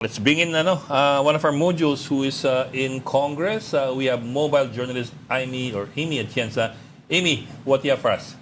Let's bring in one of our modules who is in Congress. We have mobile journalist Amy Atienza. Amy, what do you have for us?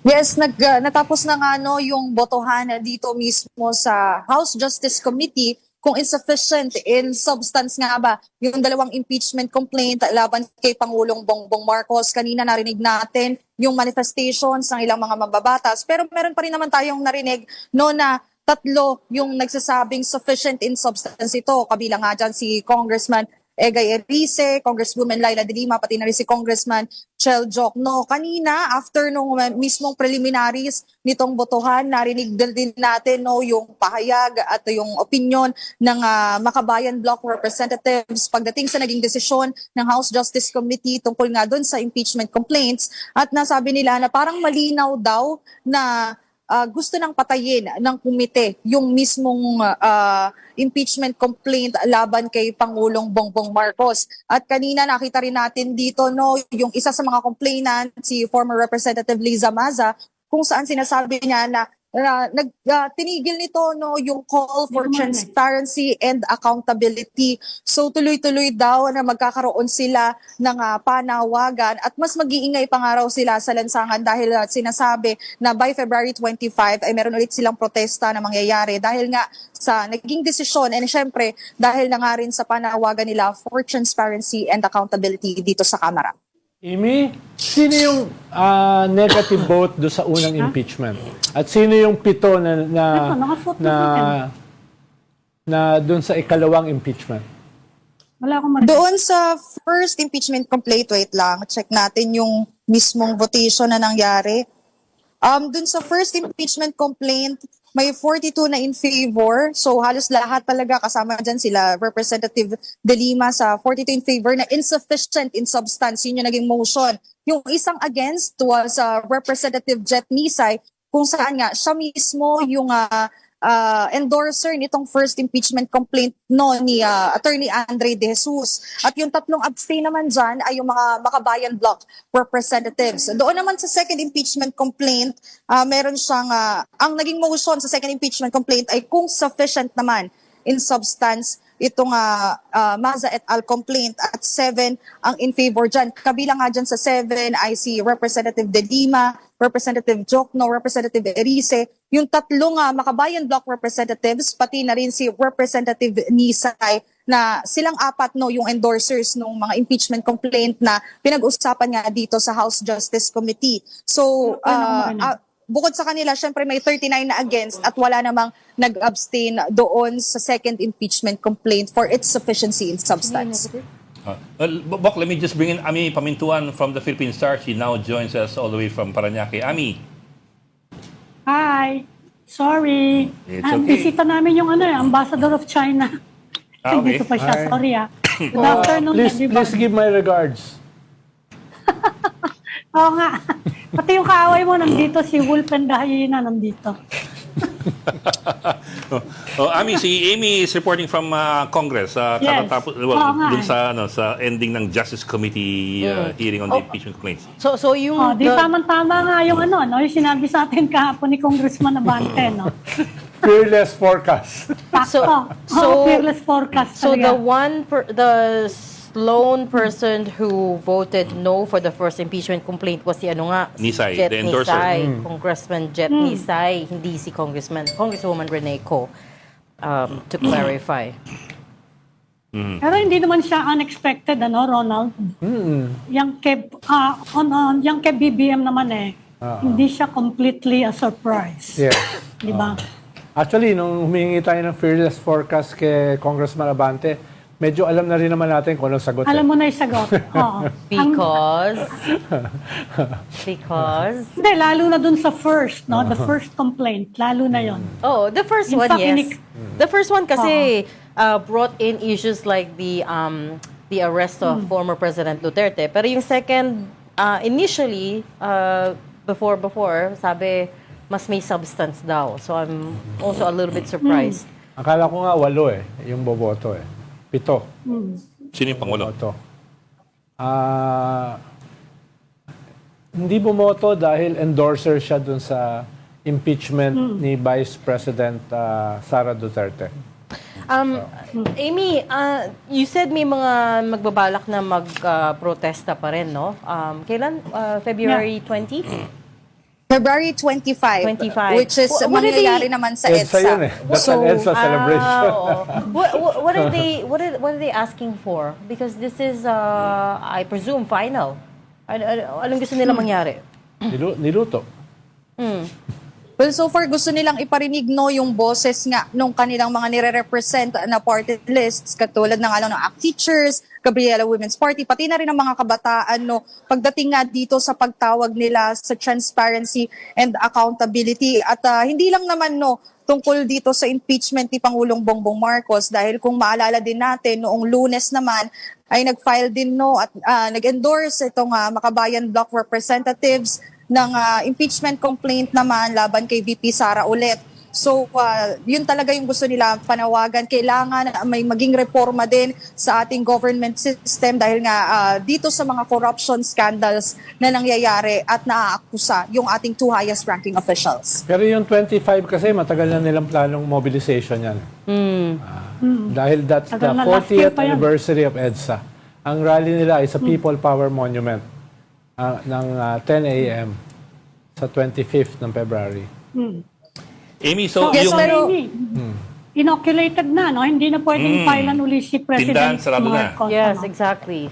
Yes, natapos na nga yung botohan dito mismo sa House Justice Committee kung insufficient in substance nga ba yung dalawang impeachment complaint laban kay Pangulong Bongbong Marcos. Kanina narinig natin yung manifestations ng ilang mga mababatas, pero meron pa rin naman tayong narinig na tatlo yung nagsasabing sufficient in substance ito. Kabilang nga dyan si Congressman Egay Erice, Congresswoman Laila de Lima, pati na rin si Congressman Chel Jokno. Kanina, after nung mismong preliminaries nitong botohan, narinig din natin yung pahayag at yung opinion ng Makabayan Bloc Representatives pagdating sa naging desisyon ng House Justice Committee tungkol nga doon sa impeachment complaints. At nasabi nila na parang malinaw daw na gusto nang patayin ng komite yung mismong impeachment complaint laban kay Pangulong Bongbong Marcos. At kanina nakita rin natin dito yung isa sa mga complainant, si former Representative Liza Maza, kung saan sinasabi niya na tinigil nito yung call for transparency and accountability. So tuloy-tuloy daw na magkakaroon sila ng panawagan at mas mag-iingay pa nga raw sila sa lansangan dahil sinasabi na by February 25 ay meron ulit silang protesta na mangyayari dahil nga sa naging desisyon and syempre dahil na nga rin sa panawagan nila for transparency and accountability dito sa Kamara. Amy, sino yung negative vote do sa unang impeachment? At sino yung pito na doon sa ikalawang impeachment? Wala akong Doon sa first impeachment complaint, wait lang, check natin yung mismong votation na nangyari. Doon sa first impeachment complaint, may 42 na in favor. So halos lahat talaga kasama dyan sila Representative De Lima sa 42 in favor na insufficient in substance. Yun yung naging motion. Yung isang against was Representative Jet Nisay kung saan nga siya mismo yung endorser nitong first impeachment complaint ni Attorney Andre De Jesus. At yung tatlong abstain naman dyan ay yung mga Makabayan Bloc representatives. Doon naman sa second impeachment complaint, meron siyang, ang naging motion sa second impeachment complaint ay kung sufficient naman in substance itong Maza et al. Complaint at 7 ang in favor dyan. Kabilang nga dyan sa 7 ay si Representative De Lima, Representative Jokno, Representative Erice, yung tatlong Makabayan Bloc representatives, pati na rin si Representative Nisay, na silang apat yung endorsers ng mga impeachment complaint na pinag-usapan nga dito sa House Justice Committee. So, bukod sa kanila, syempre may 39 na against at wala namang nag-abstain doon sa second impeachment complaint for its sufficiency in substance. Bok, let me just bring in Ami Pamintuan from the Philippine Star. She now joins us all the way from Parañaque. Ami. Hi. Sorry. It's okay. Bisita namin yung ambassador of China. Okay. Dito pa siya. Hi. Sorry Good afternoon, everybody. Please give my regards. Oo nga. Pati yung kaaway mo nandito, si Wolf and the Hyena nandito. Ami, si Amy is reporting from Congress. Yes. Dun sa ending ng Justice Committee hearing on the impeachment complaints. So yung Di tamang-tama nga yung yung sinabi sa atin kahapon ni Congressman Abante, Fearless forecast. Fearless forecast so talaga. the lone person who voted no for the first impeachment complaint was si Nisay, Jet the endorser. Nisay, Congressman Jet Nisay, hindi si Congresswoman Rene Co. To clarify. Pero hindi naman siya unexpected, Ronald? Yung kay BBM naman hindi siya completely a surprise. Yes. Di ba? Actually, nung humingi tayo ng fearless forecast kay Congressman Abante, medyo alam na rin naman natin kung anong sagot. Alam mo na yung sagot. Oo. Because Hindi, lalo na dun sa first, the first complaint, lalo na yon. the first In one, fact, yes. The first one kasi brought in issues like the arrest of former President Duterte. Pero yung second, initially, before, sabi, mas may substance daw. So I'm also a little bit surprised. Akala ko nga 8 yung boboto 7. Sino yung Pangulo? Boboto. Hindi bumoto dahil endorser siya dun sa impeachment ni Vice President Sara Duterte. Amy, you said may mga magbabalak na mag-protesta pa rin, no? Kailan? February 20? February 25, 25. which is What are mangyayari they- naman sa EDSA EDSA. yun eh. That's an EDSA celebration. Oo. What are they asking for? Because this is, I presume, final. Anong gusto nila mangyari? Niluto. Well, so far gusto nilang iparinig yung boses nga nung kanilang mga nire-represent na party lists katulad ng ng ACT Teachers, Gabriela Women's Party, pati na rin ang mga kabataan pagdating nga dito sa pagtawag nila sa transparency and accountability at hindi lang naman tungkol dito sa impeachment ni Pangulong Bongbong Marcos dahil kung maalala din natin noong Lunes naman ay nag-file din at nag-endorse itong Makabayan Bloc Representatives ng impeachment complaint naman laban kay VP Sara ulit. So, yun talaga yung gusto nila panawagan. Kailangan may maging reforma din sa ating government system dahil nga dito sa mga corruption scandals na nangyayari at naaakusa yung ating two highest ranking officials. Pero yung 25 kasi matagal na nilang planong mobilization yan. Dahil that's the Tagal na, last year 40th pa yan. anniversary of EDSA. Ang rally nila ay sa People Power Monument ng 10 a.m. sa 25th ng February. Amy, so Yes, yung pero- Amy, inoculated na, no? Hindi na pwedeng filean uli si Tindahan, President sarado na. Marcos. Yes, ano? exactly.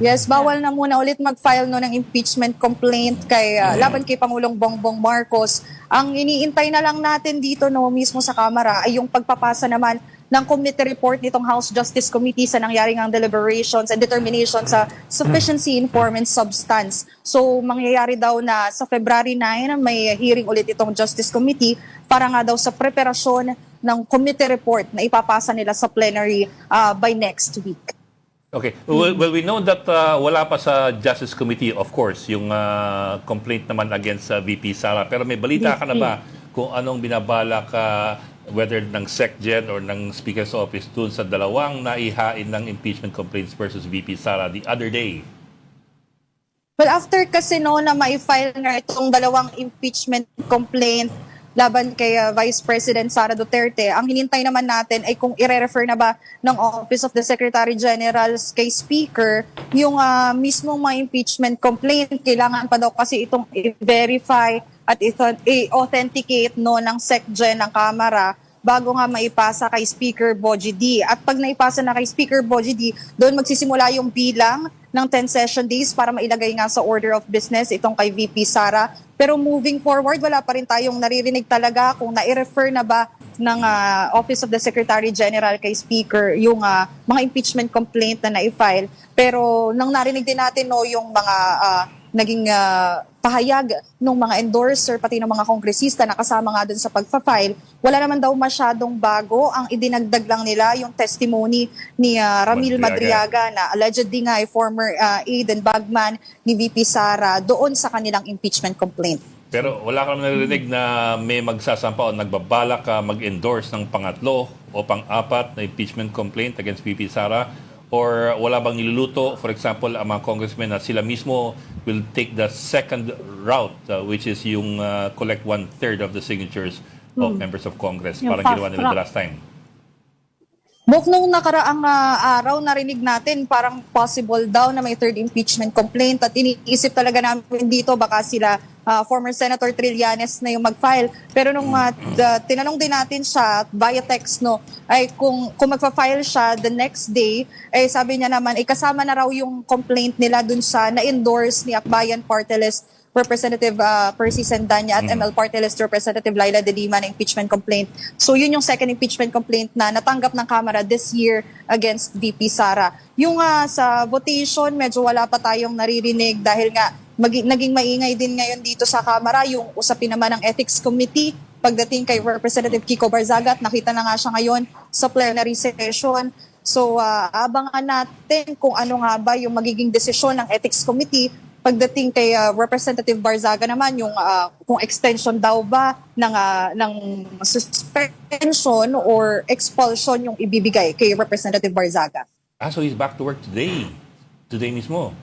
Yes, bawal na muna ulit mag-file ng impeachment complaint kay laban kay Pangulong Bongbong Marcos. Ang iniintay na lang natin dito mismo sa Kamara ay yung pagpapasa naman ng committee report nitong House Justice Committee sa nangyaring ang deliberations and determination sa sufficiency in form and substance. So, mangyayari daw na sa February 9, may hearing ulit itong Justice Committee para nga daw sa preparasyon ng committee report na ipapasa nila sa plenary by next week. Okay. Well, we know that wala pa sa Justice Committee, of course, yung complaint naman against VP Sara. Pero may balita ka na ba kung anong binabalak whether ng SecGen or ng Speaker's Office dun sa dalawang naihain ng impeachment complaints versus VP Sara the other day? Well, after kasi na ma-file nga itong dalawang impeachment complaint laban kay Vice President Sara Duterte, ang hinintay naman natin ay kung i-refer na ba ng Office of the Secretary General kay Speaker yung mismong mga impeachment complaint. Kailangan pa daw kasi itong i-verify at i-authenticate ng SecGen ng Kamara bago nga maipasa kay Speaker Bogie D. At pag naipasa na kay Speaker Bogie D, doon magsisimula yung bilang ng 10 session days para mailagay nga sa order of business itong kay VP Sara. Pero moving forward, wala pa rin tayong naririnig talaga kung na-refer na ba ng Office of the Secretary General kay Speaker yung mga impeachment complaint na na-file. Pero nang narinig din natin yung mga naging pahayag ng mga endorser pati ng mga kongresista na kasama nga dun sa pagpa-file, wala naman daw masyadong bago. Ang idinagdag lang nila yung testimony ni Ramil Madriaga na allegedly nga ay former aide and bagman ni VP Sara doon sa kanilang impeachment complaint. Pero wala ka naman narinig na may magsasampa o nagbabalak mag-endorse ng pangatlo o pang-apat na impeachment complaint against VP Sara? Or wala bang niluluto, for example, ang mga congressmen na sila mismo will take the second route, which is yung collect 1/3 of the signatures of members of Congress, Yung parang fast ginawa nila the track. last time. Bok, nung nakaraang araw, narinig natin parang possible daw na may third impeachment complaint at iniisip talaga namin dito baka sila former Senator Trillanes na yung mag-file. Pero nung tinanong din natin siya via text, ay kung magpa-file siya the next day, ay sabi niya naman, ay kasama na raw yung complaint nila dun sa na-endorse ni Akbayan Party List Representative Percy Sendanya at ML Party List Representative Laila De Lima na impeachment complaint. So yun yung second impeachment complaint na natanggap ng Kamara this year against VP Sara. Yung sa votation, medyo wala pa tayong naririnig dahil nga naging maingay din ngayon dito sa Kamara yung usapin naman ng Ethics Committee pagdating kay Representative Kiko Barzaga at nakita na nga siya ngayon sa plenary session. So abangan natin kung ano nga ba yung magiging desisyon ng Ethics Committee pagdating kay Representative Barzaga naman yung kung extension daw ba ng suspension or expulsion yung ibibigay kay Representative Barzaga. So he's back to work today. Today mismo.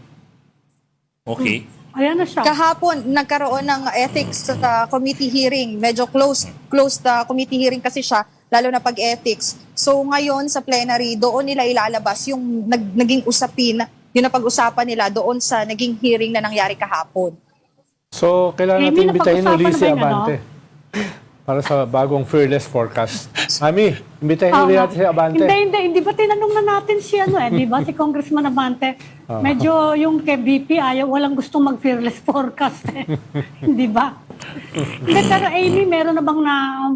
Okay. Ayan na siya. Kahapon, nagkaroon ng ethics committee hearing. Medyo closed committee hearing kasi siya lalo na pag ethics. So ngayon sa plenary, doon nila ilalabas yung naging usapin, yung napag-usapan nila doon sa naging hearing na nangyari kahapon. So, kailangan Amy, natin imbitahin napag-usapan uli na si ba yung Abante. Para sa bagong fearless forecast. Ami, imbitahin uli natin si Abante. Hindi ba tinanong na natin si di ba si Congressman Abante? Medyo yung kay VP walang gustong mag-fearless forecast Hindi ba? Hindi, pero Amy, meron na bang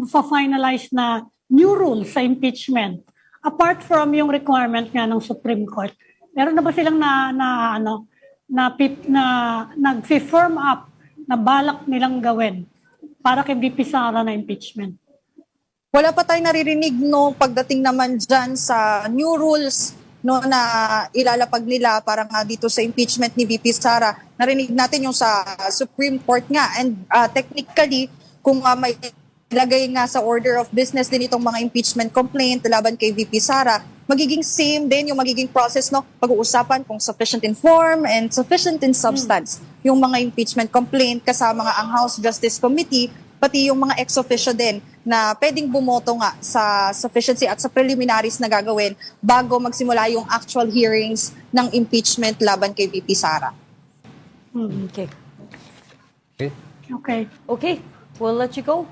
finalize na new rules sa impeachment? Apart from yung requirement nga ng Supreme Court, meron na ba silang nag-firm up na balak nilang gawin para kay VP Sara na impeachment? Wala pa tayong naririnig pagdating naman dyan sa new rules na ilalapag nila para nga dito sa impeachment ni VP Sara. Narinig natin yung sa Supreme Court nga, and technically kung may ilagay nga sa order of business din itong mga impeachment complaint laban kay VP Sara, magiging same din yung magiging process, pag-uusapan kung sufficient in form and sufficient in substance yung mga impeachment complaint, kasama nga ang House Justice Committee, pati yung mga ex officio din na pwedeng bumoto nga sa sufficiency at sa preliminaries na gagawin bago magsimula yung actual hearings ng impeachment laban kay VP Sara. Okay. Okay. We'll let you go.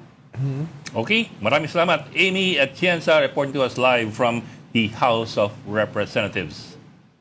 Okay, maraming salamat. Amy Atienza reporting to us live from the House of Representatives.